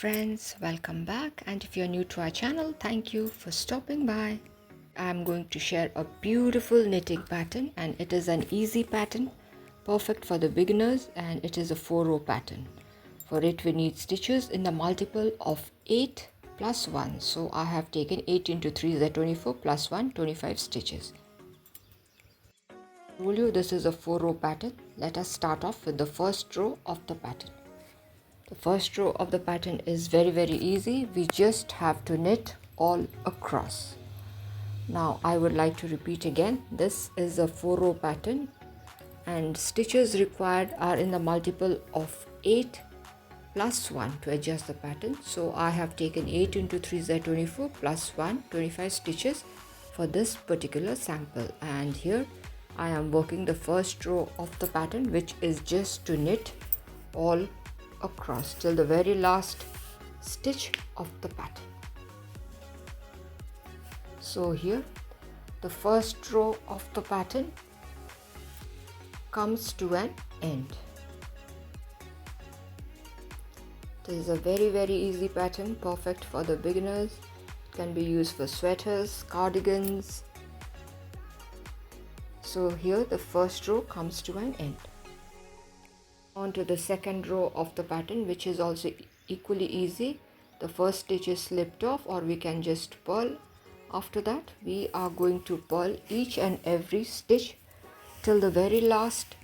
friends, welcome back, and if you're new to our channel, thank you for stopping by. I'm going to share a beautiful knitting pattern, and it is an easy pattern, perfect for the beginners, and it is a 4-row pattern. For it we need stitches in the multiple of 8 plus 1. So I have taken 8 into 3 is 24 plus 1, 25 stitches. I told you this is a 4-row pattern. Let us start off with the first row of the pattern. The first row of the pattern is very easy. We just have to knit all across. Now I would like to repeat again, this is a 4-row pattern and stitches required are in the multiple of 8 plus 1 to adjust the pattern. So I have taken 8 into 3 is 24 plus 1, 25 stitches for this particular sample, and here I am working the first row of the pattern, which is just to knit all across till the very last stitch of the pattern. So here the first row of the pattern comes to an end. This is a very easy pattern, perfect for the beginners. It can be used for sweaters, cardigans. So here the first row comes to an end. On to the second row of the pattern, which is also equally easy. The first stitch is slipped off, or we can just purl. After that we are going to purl each and every stitch till the very last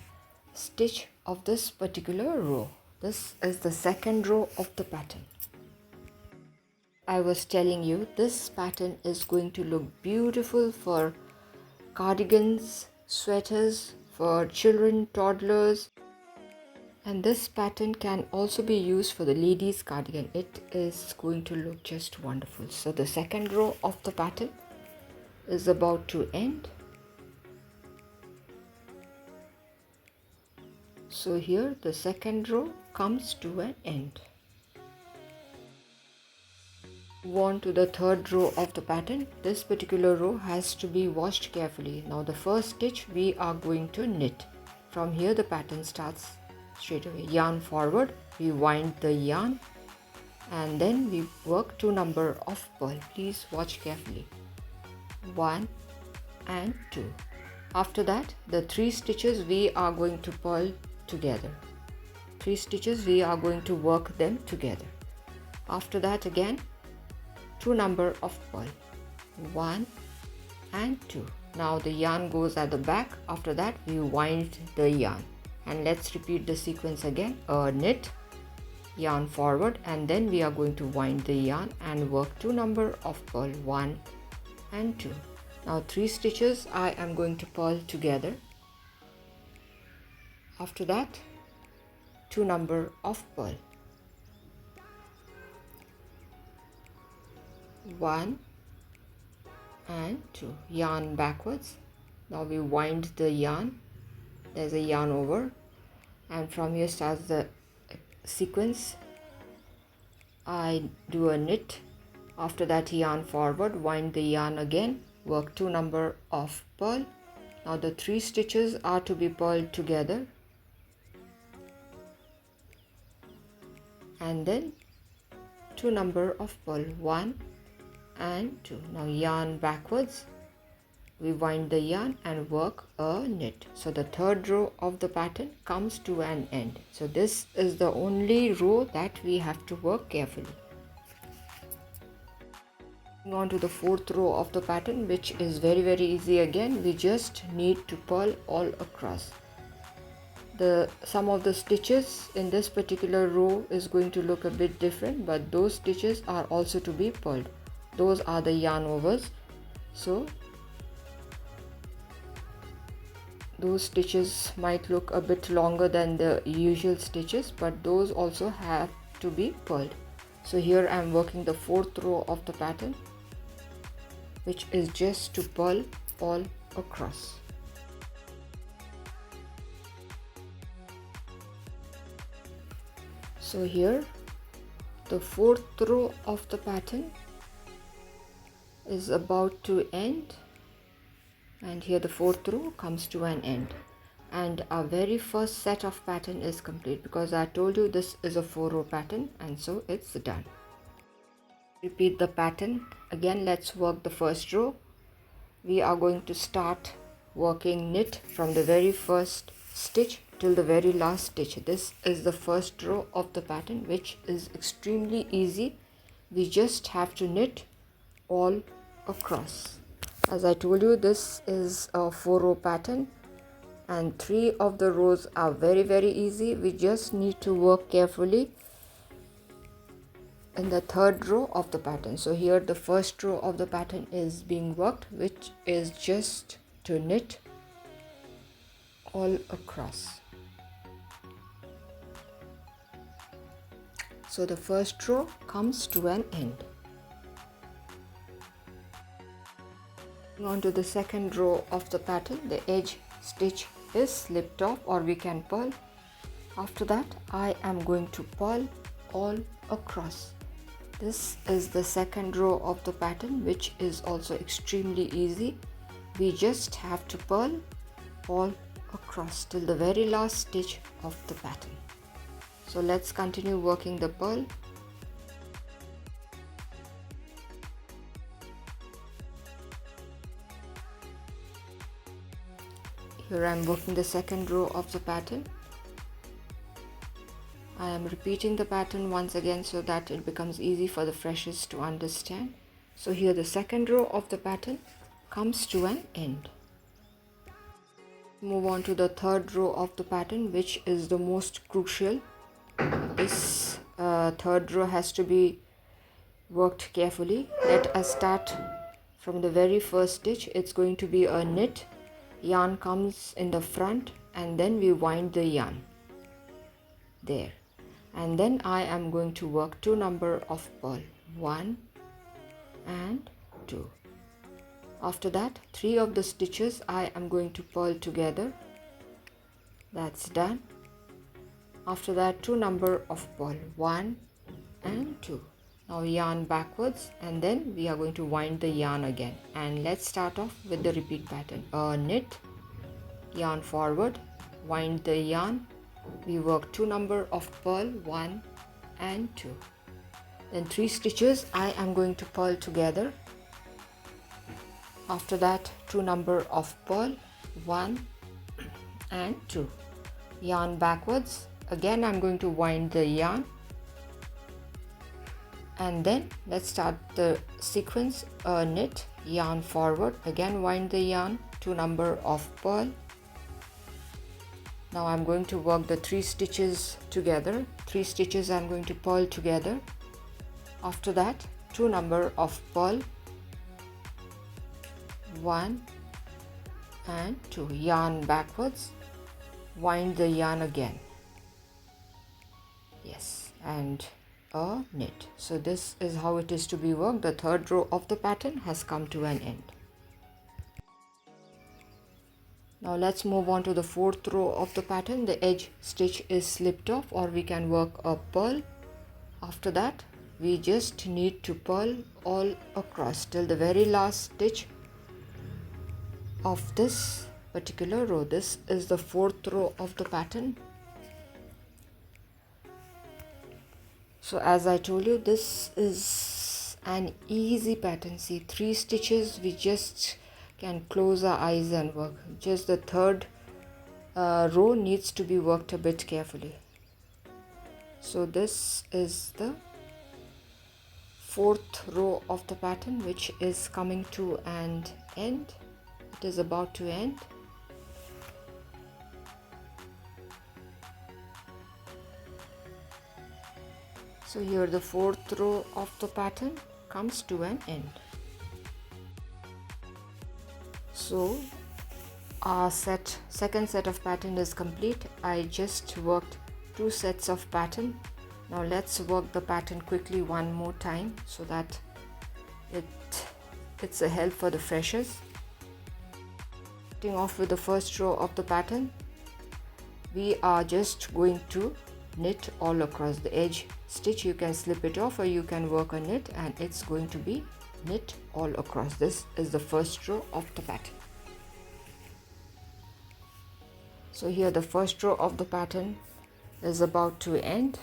stitch of this particular row. This is the second row of the pattern. I was telling you this pattern is going to look beautiful for cardigans, sweaters, for children, toddlers. And this pattern can also be used for the ladies cardigan. It is going to look just wonderful. So the second row of the pattern is about to end. So here the second row comes to an end. Move on to the third row of the pattern. This particular row has to be washed carefully. Now the first stitch we are going to knit. From here the pattern starts straight away. Yarn forward, we wind the yarn, and then we work 2 number of purl. Please watch carefully. 1 and 2. After that the 3 stitches we are going to purl together. 3 stitches we are going to work them together. After that again 2 number of purl. 1 and 2. Now the yarn goes at the back. After that we wind the yarn. And let's repeat the sequence again. Knit, yarn forward, and then we are going to wind the yarn and work 2 number of purl, 1 and 2. Now 3 stitches I am going to purl together. After that 2 number of purl, 1 and 2. Yarn backwards. Now we wind the yarn. There's a yarn over, and from here starts the sequence. I do a knit. After that yarn forward, wind the yarn again, work 2 number of purl. Now the 3 stitches are to be purled together, and then 2 number of purl, 1 and 2. Now yarn backwards, we wind the yarn and work a knit. So the third row of the pattern comes to an end. So this is the only row that we have to work carefully. Moving on to the fourth row of the pattern, which is very easy again. We just need to purl all across. Some of the stitches in this particular row is going to look a bit different, but those stitches are also to be purled. Those are the yarn overs. So those stitches might look a bit longer than the usual stitches, but those also have to be purled. So here I am working the fourth row of the pattern, which is just to purl all across. So here the fourth row of the pattern is about to end, and here the fourth row comes to an end. and our very first set of pattern is complete, because I told you this is a 4-row pattern, and so it's done. Repeat the pattern again. Let's work the first row. We are going to start working knit from the very first stitch till the very last stitch. This is the first row of the pattern, which is extremely easy. We just have to knit all across. As I told you, this is a 4-row pattern, and 3 of the rows are very easy. We just need to work carefully in the 3rd row of the pattern. So here the first row of the pattern is being worked, which is just to knit all across. So the first row comes to an end. On to the 2nd row of the pattern, the edge stitch is slipped off, or we can purl. After that, I am going to purl all across. This is the 2nd row of the pattern, which is also extremely easy. We just have to purl all across till the very last stitch of the pattern. So let's continue working the purl. Here I am working the 2nd row of the pattern. I am repeating the pattern once again so that it becomes easy for the freshers to understand. So here the 2nd row of the pattern comes to an end. Move on to the 3rd row of the pattern, which is the most crucial. This 3rd row has to be worked carefully. Let us start from the very first stitch. It's going to be a knit. Yarn comes in the front, and then we wind the yarn there, and then I am going to work 2 number of purl, 1 and 2. After that, 3 of the stitches I am going to purl together. That's done. After that, 2 number of purl, 1 and 2. Now yarn backwards, and then we are going to wind the yarn again. And let's start off with the repeat pattern. A knit, yarn forward, wind the yarn. We work 2 number of purl, 1 and 2. Then 3 stitches I am going to purl together. After that, 2 number of purl, 1 and 2. Yarn backwards. Again I'm going to wind the yarn. And then let's start the sequence. A knit, yarn forward, again wind the yarn, 2 number of purl. Now I'm going to work the 3 stitches together. 3 stitches I'm going to purl together. After that, 2 number of purl, 1 and 2. Yarn backwards, wind the yarn again. Yes, and a knit. So this is how it is to be worked. The 3rd row of the pattern has come to an end. Now let's move on to the 4th row of the pattern. The edge stitch is slipped off, or we can work a purl. After that, we just need to purl all across till the very last stitch of this particular row. This is the 4th row of the pattern. So as I told you, this is an easy pattern. See, 3 stitches, we just can close our eyes and work. Just the 3rd row needs to be worked a bit carefully. So this is the 4th row of the pattern, which is coming to an end. It is about to end. So here the 4th row of the pattern comes to an end. So our second set of pattern is complete. I just worked 2 sets of pattern. Now let's work the pattern quickly one more time so that it's a help for the freshers. Starting off with the first row of the pattern, we are just going to knit all across the edge stitch. You can slip it off, or you can work a knit, and it's going to be knit all across. This is the first row of the pattern. So here the first row of the pattern is about to end.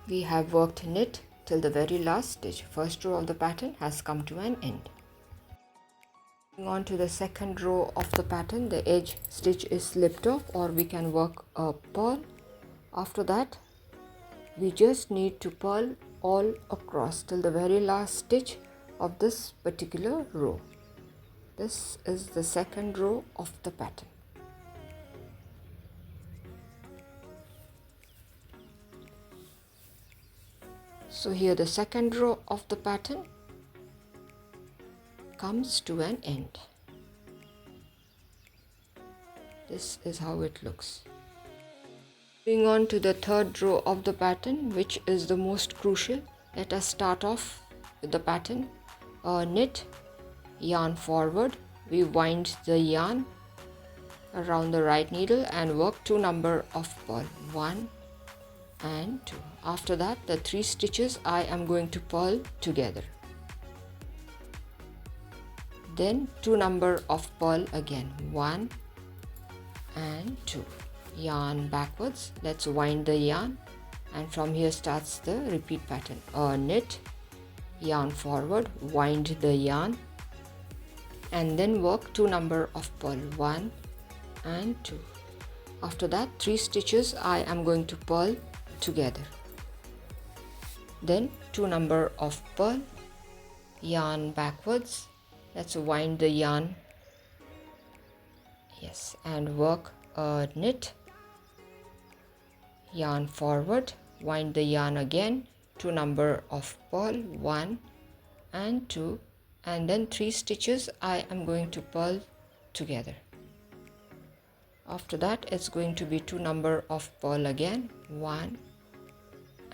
We have worked knit till the very last stitch. First row of the pattern has come to an end. Moving on to the second row of the pattern, the edge stitch is slipped off, or we can work a purl. After that, we just need to purl all across till the very last stitch of this particular row. This is the second row of the pattern. So here the second row of the pattern comes to an end. This is how it looks. Moving on to the third row of the pattern, which is the most crucial. Let us start off with the pattern. Knit, yarn forward, we wind the yarn around the right needle and work 2 number of purl, 1 and 2. After that, the 3 stitches I am going to purl together. Then 2 number of purl again, 1 and 2. Yarn backwards, let's wind the yarn, and from here starts the repeat pattern. Knit, yarn forward, wind the yarn, and then work 2 number of purl, 1 and 2. After that, 3 stitches I am going to purl together. Then 2 number of purl, yarn backwards, let's wind the yarn, yes, and work a knit, yarn forward, wind the yarn again, 2 number of purl, 1 and 2, and then 3 stitches I am going to purl together. After that, it's going to be 2 number of purl again, 1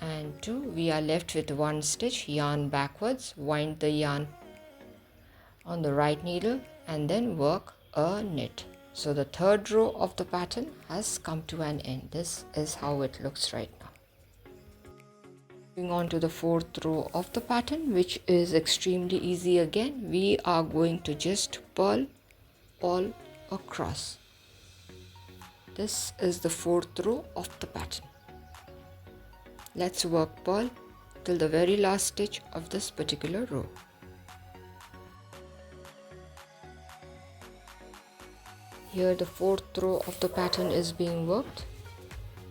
and 2. We are left with 1 stitch, yarn backwards, wind the yarn on the right needle, and then work a knit. So the third row of the pattern has come to an end. This is how it looks right now. Moving on to the fourth row of the pattern, which is extremely easy again. We are going to just purl all across. This is the fourth row of the pattern. Let's work purl till the very last stitch of this particular row. Here the fourth row of the pattern is being worked,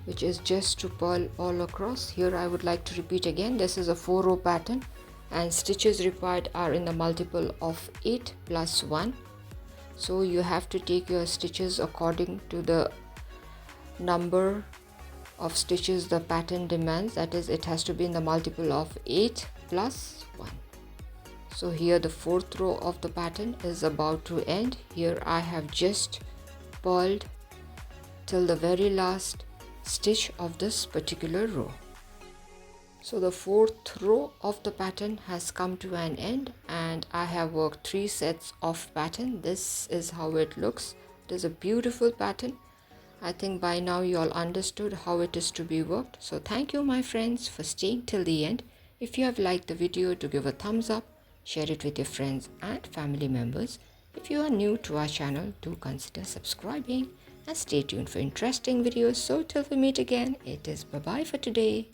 which is just to purl all across. Here I would like to repeat again, this is a 4-row pattern and stitches required are in the multiple of 8 plus 1. So you have to take your stitches according to the number of stitches the pattern demands. That is, it has to be in the multiple of 8 plus 1. So here the fourth row of the pattern is about to end. Here I have just purled till the very last stitch of this particular row. So the fourth row of the pattern has come to an end and I have worked 3 sets of pattern. This is how it looks. It is a beautiful pattern. I think by now you all understood how it is to be worked. So thank you my friends for staying till the end. If you have liked the video, do give a thumbs up, share it with your friends and family members. If you are new to our channel, do consider subscribing and stay tuned for interesting videos. So till we meet again, it is bye bye for today.